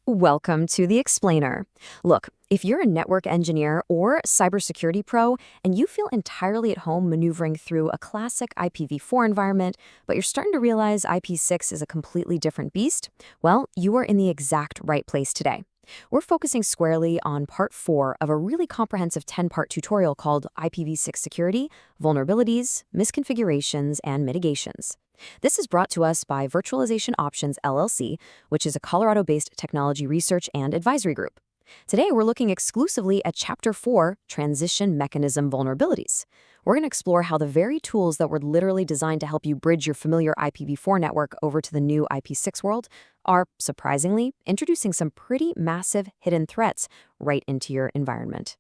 Welcome to the Explainer. Look, if you're a network engineer or cybersecurity pro and you feel entirely at home maneuvering through a classic IPv4 environment, but you're starting to realize IP6 is a completely different beast, well, you are in the exact right place today. We're focusing squarely on part 4 of a really comprehensive 10-part tutorial called IPv6 Security, Vulnerabilities, Misconfigurations, and Mitigations. This is brought to us by Virtualization Options LLC, which is a Colorado-based technology research and advisory group. Today, we're looking exclusively at Chapter 4, Transition Mechanism Vulnerabilities. We're going to explore how the very tools that were literally designed to help you bridge your familiar IPv4 network over to the new IP6 world are, surprisingly, introducing some pretty massive hidden threats right into your environment.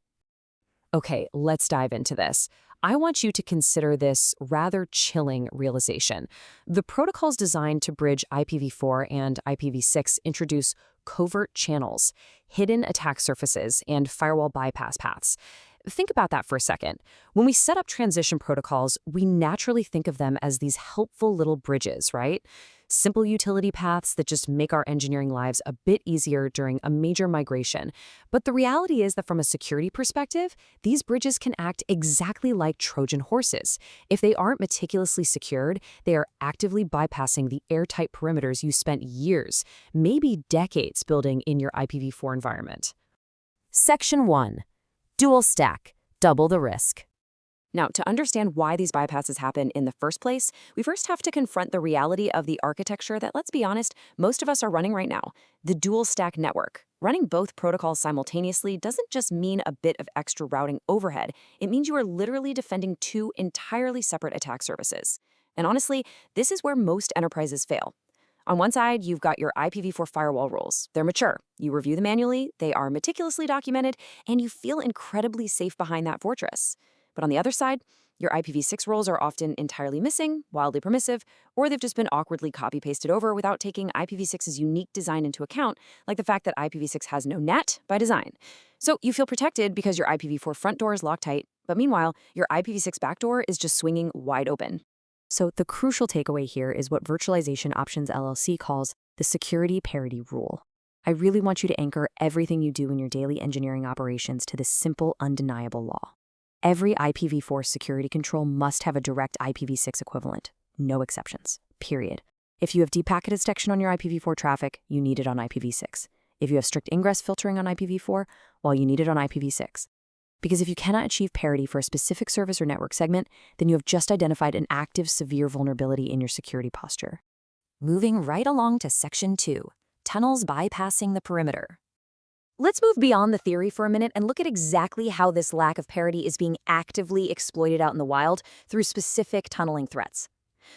Okay, let's dive into this. I want you to consider this rather chilling realization. The protocols designed to bridge IPv4 and IPv6 introduce covert channels, hidden attack surfaces, and firewall bypass paths. Think about that for a second. When we set up transition protocols, we naturally think of them as these helpful little bridges, right? Simple utility paths that just make our engineering lives a bit easier during a major migration. But the reality is that from a security perspective, these bridges can act exactly like Trojan horses. If they aren't meticulously secured, they are actively bypassing the airtight perimeters you spent years, maybe decades, building in your IPv4 environment. Section 1. Dual stack, double the risk. Now, to understand why these bypasses happen in the first place, we first have to confront the reality of the architecture that, let's be honest, most of us are running right now, the dual stack network. Running both protocols simultaneously doesn't just mean a bit of extra routing overhead. It means you are literally defending two entirely separate attack surfaces. And honestly, this is where most enterprises fail. On one side, you've got your IPv4 firewall rules. They're mature. You review them manually, they are meticulously documented, and you feel incredibly safe behind that fortress. But on the other side, your IPv6 rules are often entirely missing, wildly permissive, or they've just been awkwardly copy-pasted over without taking IPv6's unique design into account, like the fact that IPv6 has no NAT by design. So you feel protected because your IPv4 front door is locked tight, but meanwhile, your IPv6 backdoor is just swinging wide open. So the crucial takeaway here is what Virtualization Options LLC calls the security parity rule. I really want you to anchor everything you do in your daily engineering operations to this simple, undeniable law. Every IPv4 security control must have a direct IPv6 equivalent. No exceptions. Period. If you have deep packet detection on your IPv4 traffic, you need it on IPv6. If you have strict ingress filtering on IPv4, well, you need it on IPv6. Because if you cannot achieve parity for a specific service or network segment, then you have just identified an active severe vulnerability in your security posture. Moving right along to Section 2, tunnels bypassing the perimeter. Let's move beyond the theory for a minute and look at exactly how this lack of parity is being actively exploited out in the wild through specific tunneling threats.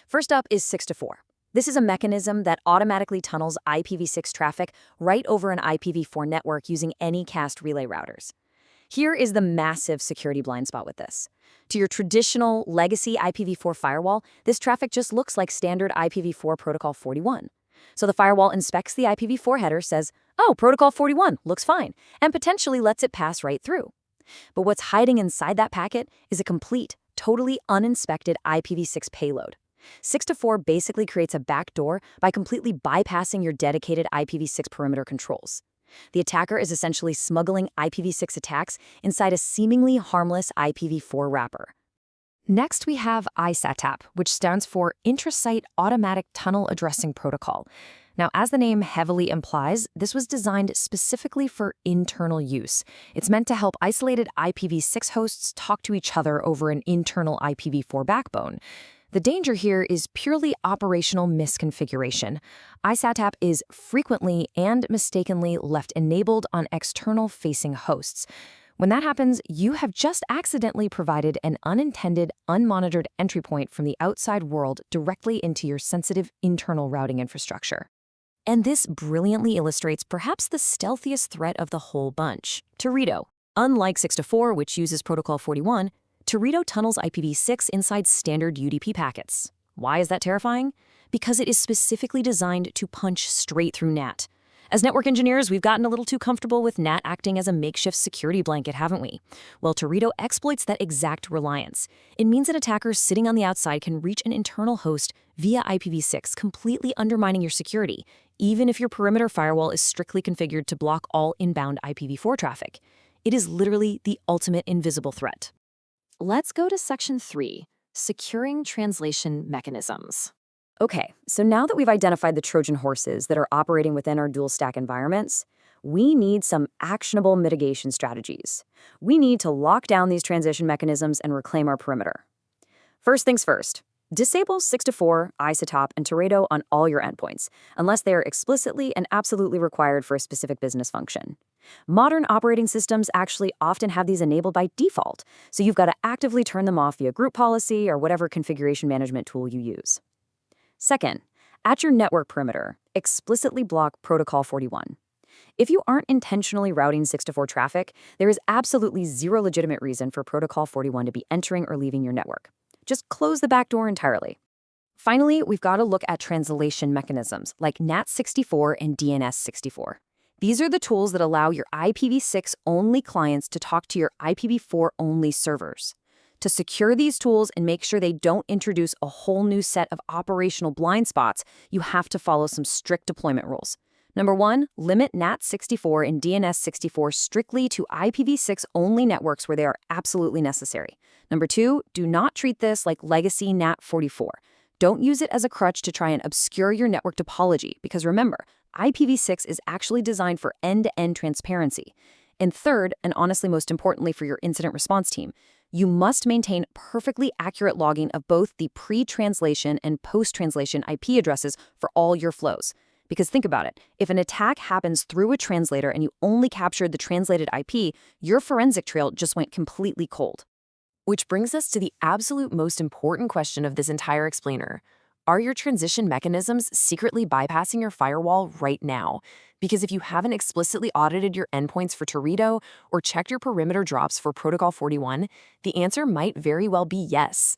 First up is 6-to-4. This is a mechanism that automatically tunnels IPv6 traffic right over an IPv4 network using any cast relay routers. Here is the massive security blind spot with this. To your traditional legacy IPv4 firewall, this traffic just looks like standard IPv4 protocol 41. So the firewall inspects the IPv4 header, says, oh, protocol 41 looks fine, and potentially lets it pass right through. But what's hiding inside that packet is a complete, totally uninspected IPv6 payload. 6-to-4 basically creates a backdoor by completely bypassing your dedicated IPv6 perimeter controls. The attacker is essentially smuggling IPv6 attacks inside a seemingly harmless IPv4 wrapper. Next, we have ISATAP, which stands for Intrasite Automatic Tunnel Addressing Protocol. Now, as the name heavily implies, this was designed specifically for internal use. It's meant to help isolated IPv6 hosts talk to each other over an internal IPv4 backbone. The danger here is purely operational misconfiguration. ISATAP is frequently and mistakenly left enabled on external-facing hosts. When that happens, you have just accidentally provided an unintended, unmonitored entry point from the outside world directly into your sensitive internal routing infrastructure. And this brilliantly illustrates perhaps the stealthiest threat of the whole bunch, Teredo. Unlike 6-to-4, which uses protocol 41, Teredo tunnels IPv6 inside standard UDP packets. Why is that terrifying? Because it is specifically designed to punch straight through NAT. As network engineers, we've gotten a little too comfortable with NAT acting as a makeshift security blanket, haven't we? Well, Teredo exploits that exact reliance. It means that attackers sitting on the outside can reach an internal host via IPv6, completely undermining your security, even if your perimeter firewall is strictly configured to block all inbound IPv4 traffic. It is literally the ultimate invisible threat. Let's go to Section 3, Securing Translation Mechanisms. Okay, so now that we've identified the Trojan horses that are operating within our dual-stack environments, we need some actionable mitigation strategies. We need to lock down these transition mechanisms and reclaim our perimeter. First things first, disable 6-4, isotop, and Teredo on all your endpoints, unless they are explicitly and absolutely required for a specific business function. Modern operating systems actually often have these enabled by default, so you've got to actively turn them off via group policy or whatever configuration management tool you use. Second, at your network perimeter, explicitly block Protocol 41. If you aren't intentionally routing 6-4 traffic, there is absolutely zero legitimate reason for Protocol 41 to be entering or leaving your network. Just close the back door entirely. Finally, we've got to look at translation mechanisms like NAT64 and DNS64. These are the tools that allow your IPv6-only clients to talk to your IPv4-only servers. To secure these tools and make sure they don't introduce a whole new set of operational blind spots, you have to follow some strict deployment rules. Number 1, limit NAT64 and DNS64 strictly to IPv6-only networks where they are absolutely necessary. Number 2, do not treat this like legacy NAT44. Don't use it as a crutch to try and obscure your network topology, because remember, IPv6 is actually designed for end-to-end transparency. And third, and honestly most importantly for your incident response team, you must maintain perfectly accurate logging of both the pre-translation and post-translation IP addresses for all your flows. Because think about it, if an attack happens through a translator and you only captured the translated IP, your forensic trail just went completely cold. Which brings us to the absolute most important question of this entire explainer. Are your transition mechanisms secretly bypassing your firewall right now? Because if you haven't explicitly audited your endpoints for Teredo or checked your perimeter drops for Protocol 41, the answer might very well be yes.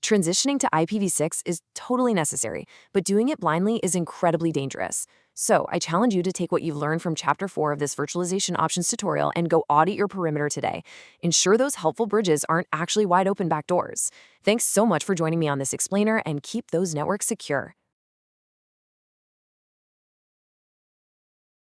Transitioning to IPv6 is totally necessary, but doing it blindly is incredibly dangerous. So I challenge you to take what you've learned from Chapter 4 of this Virtualization Options tutorial and go audit your perimeter today. Ensure those helpful bridges aren't actually wide open back doors. Thanks so much for joining me on this explainer, and keep those networks secure.